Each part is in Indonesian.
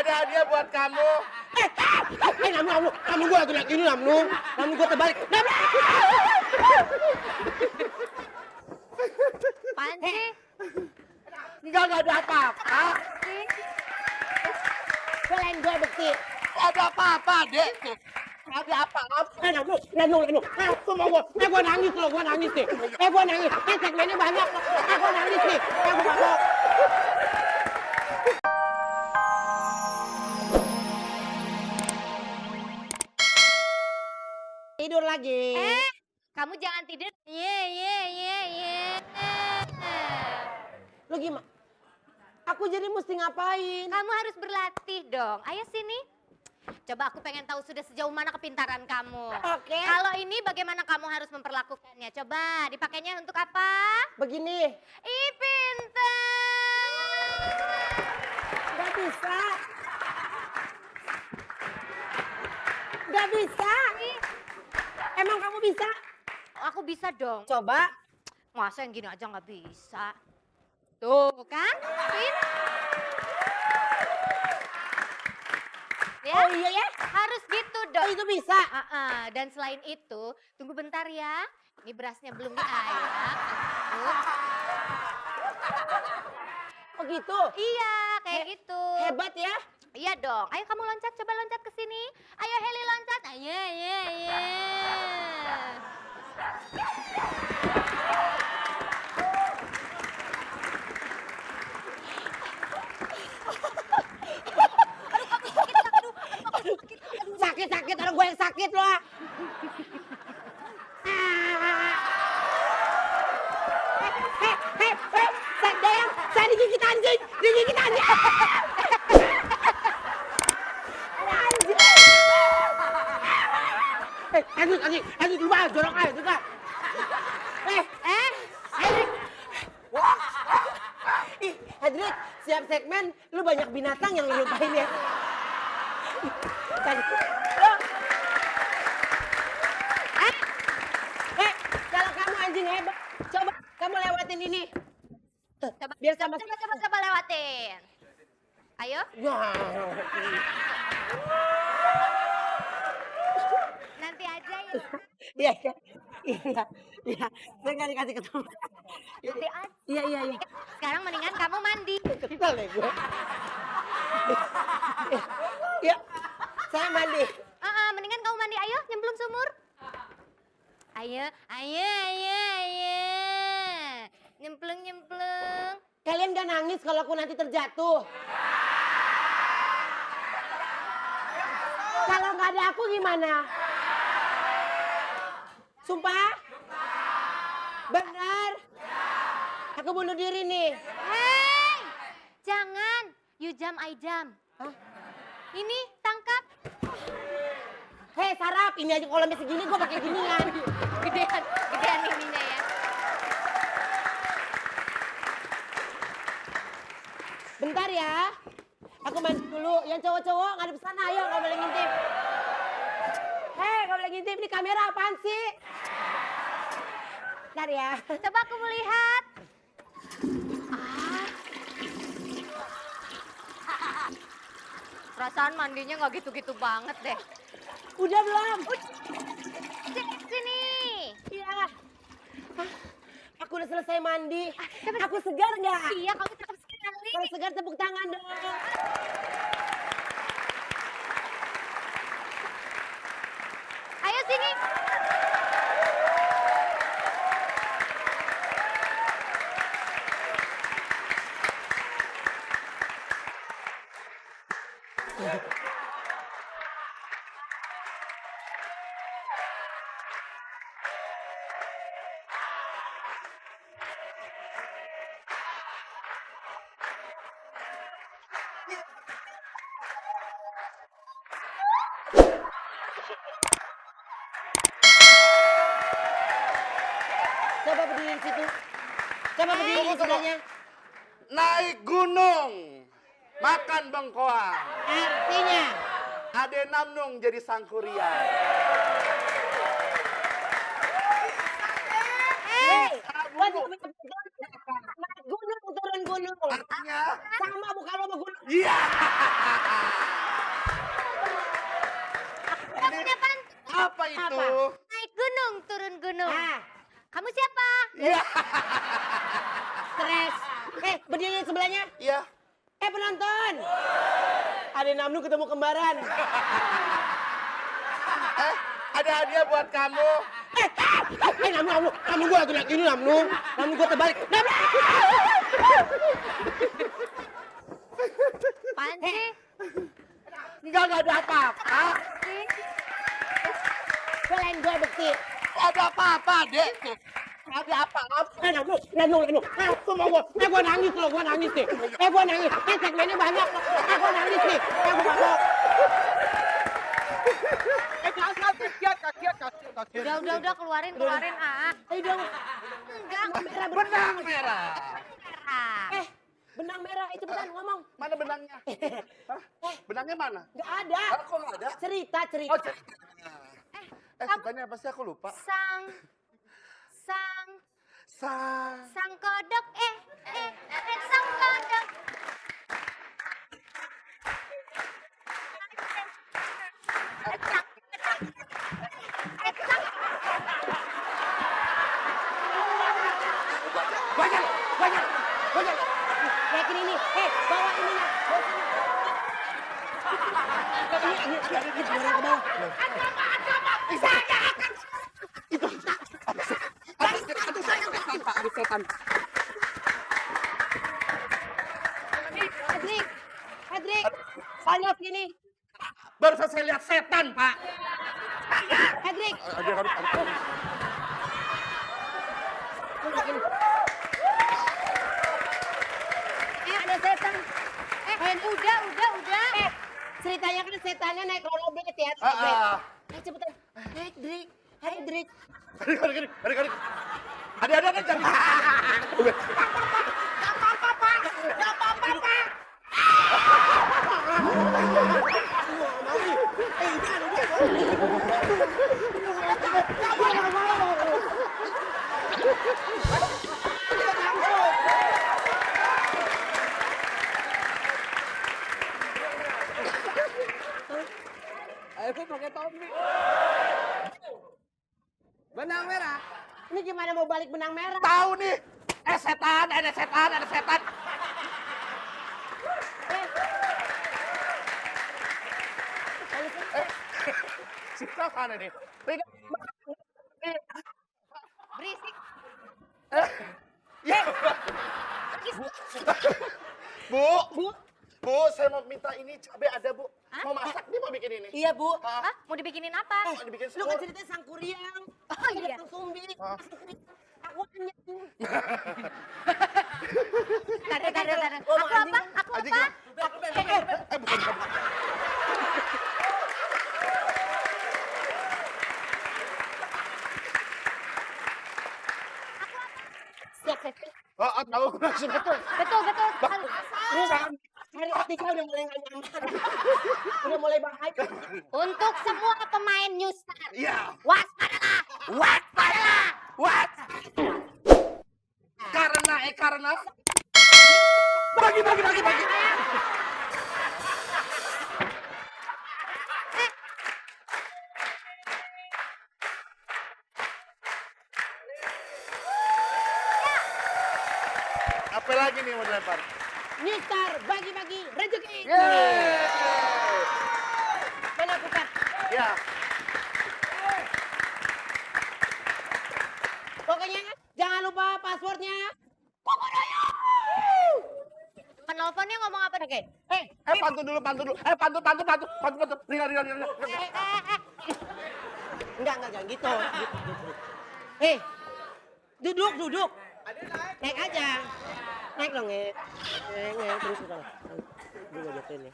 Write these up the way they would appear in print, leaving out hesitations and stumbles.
ada hadiah buat kamu. Namun gue lagi ini namun gue terbalik. Apaan sih? Enggak ada apa-apa. Selain gue bukti. Ada apa-apa, Dek? Ada apa-apa? Namun, semua gue nangis loh, gue nangis nih. Gue nangis, segmennya banyak. Gue nangis nih, gue banyak. Tidur lagi. Kamu jangan tidur. Ye. Lu gimana? Aku jadi mesti ngapain? Kamu harus berlatih dong. Ayo sini. Coba aku pengen tahu sudah sejauh mana kepintaran kamu. Oke. Kalau ini bagaimana kamu harus memperlakukannya? Coba dipakainya untuk apa? Begini. Ih, pintar. Gak bisa. Gak bisa. Emang kamu bisa? Aku bisa dong. Coba. Masa yang gini aja nggak bisa? Tuh kan? Ya? Oh iya ya? Harus gitu Oh dong. itu bisa. Dan selain itu, tunggu bentar ya. Ini berasnya belum diayak. Oh gitu? Iya, kayak gitu. Hebat ya? Iya dong. Ayo kamu loncat, coba loncat ke sini. Ayo Heli loncat. Ayo. Sakit, orang gue yang sakit loh. Saya digigit anjing. Anjing, lu mah jorok aja juga. Hedrik, siap segmen, lu banyak binatang yang lu lupain ya. Kalau kamu anjing hebat, coba kamu lewatin ini. Coba, Biar sama coba lewatin. Ayo. Nanti aja ya. Iya. Saya nggak dikasih ketemu. Nanti aja. Iya. Sekarang mendingan kamu mandi. Kesel deh gue. Ya, saya mandi. Mendingan kamu mandi. Ayo, nyemplung sumur. Ayo. Nyemplung. Kalian gak nangis kalau aku nanti terjatuh? Kalau nggak ada aku gimana? Sumpah? Benar? Aku bunuh diri nih. Hei, jangan. You jump, I jump. Hah? Ini, tangkap. Hei sarap, ini aja kolamnya segini gue pakai ginian. Gedean ininya ya. Bentar ya. Aku mandi dulu. Yang cowok-cowok ngadep sana, ayo gak boleh ngintip. Hei, gak boleh ngintip. Ini kamera apaan sih? Bentar ya. Coba aku melihat. Perasaan mandinya nggak gitu-gitu banget deh. Udah belum? Sini. Iya. Aku udah selesai mandi. Aku segar nggak? Iya, kamu cakep sekali. Kalau segar tepuk tangan dong. Ayo sini. Coba berdiri di situ. Coba berdiri di sebelahnya. Naik gunung, makan bengkoang. Artinya. Ade namnung jadi sangkuriang. Hei, naik gunung turun gunung. Artinya Sama bukan lo sama gunung. Iya. Udah punya pantun. Apa itu? Apa? Naik gunung, turun gunung. Ah, Kamu siapa? Iya. stres. Berdiri sebelahnya. Iya. Penonton. Ada Namnu ketemu kembaran. Ada hadiah buat kamu. Namnu gua lagi ini Namnu gua terbalik. Apaan sih? Enggak ada apa-apa. Selain gua bukti. Ada apa-apa, Dek? Tuh. Ada apa-apa. Namnu. Gua nangis loh, gua nangis nih. Gua nangis. Segmennya banyak. Gua nangis nih. Gua banyak. Kasihan. Udah, keluarin, ah. Ayo dong. Enggak, Benang merah. merah. Benang merah itu bukan ngomong. Mana benangnya? Hah? Benangnya mana? Nggak ada. Kok nggak ada? Cerita. Oh, cerita. Sukanya apa sih? Aku lupa. Sang kodok, sang kodok. Banyak. Kayak ini. Bawa ininya. Ini keluarin ke bawah. Ada setan. Hedrik. Saya sini. Baru saya lihat setan, Pak. Hedrik. Ada. Ada setan. Udah. Ceritanya kan setannya naik rollerblade ya. Cepetan. Hedrik. Kali. Ada kan jadi. Aku pakai topi. Benang merah. Ini gimana mau balik benang merah? Tahu nih. Setan, ada setan. Sita mana nih? Berisik. Ya. Bu, saya mau minta ini cabai ada, Bu. Mau masak nih, mau bikin ini. Iya, Bu. Hah? Mau dibikinin apa? Mau dibikin Lu semur. kan ceritanya sang kuriang. Oh iya. Sang sumbi. Hah? Aku hanya Tar. Oh, Aku apa? Anjing, bukan. Siap. Tahu langsung betul. Betul. Bukan. hari ketiga udah mulai nggak nyaman. Udah mulai bahaya. Untuk semua pemain New Star, Iya. waspadalah. Karena bagi. Apa lagi nih mau dilempar? New Star bagi-bagi rezeki. Yeay. Mana bukan? Ya. Pokoknya jangan lupa passwordnya. Penelponnya ngomong apa? Oke. Pantun dulu. Pantun. Ringan. Enggak jangan gitu. Duduk. Naik aja. Naik dong, Naik terus dong. Gue jatuhin ya.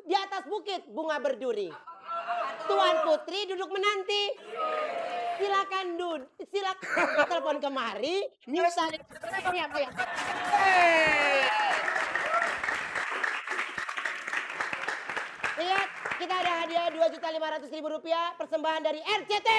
Di atas bukit bunga berduri. Tuan Putri duduk menanti. silakan telepon kemari. Minta ya. Lihat, kita ada hadiah Rp2.500.000 persembahan dari RCT.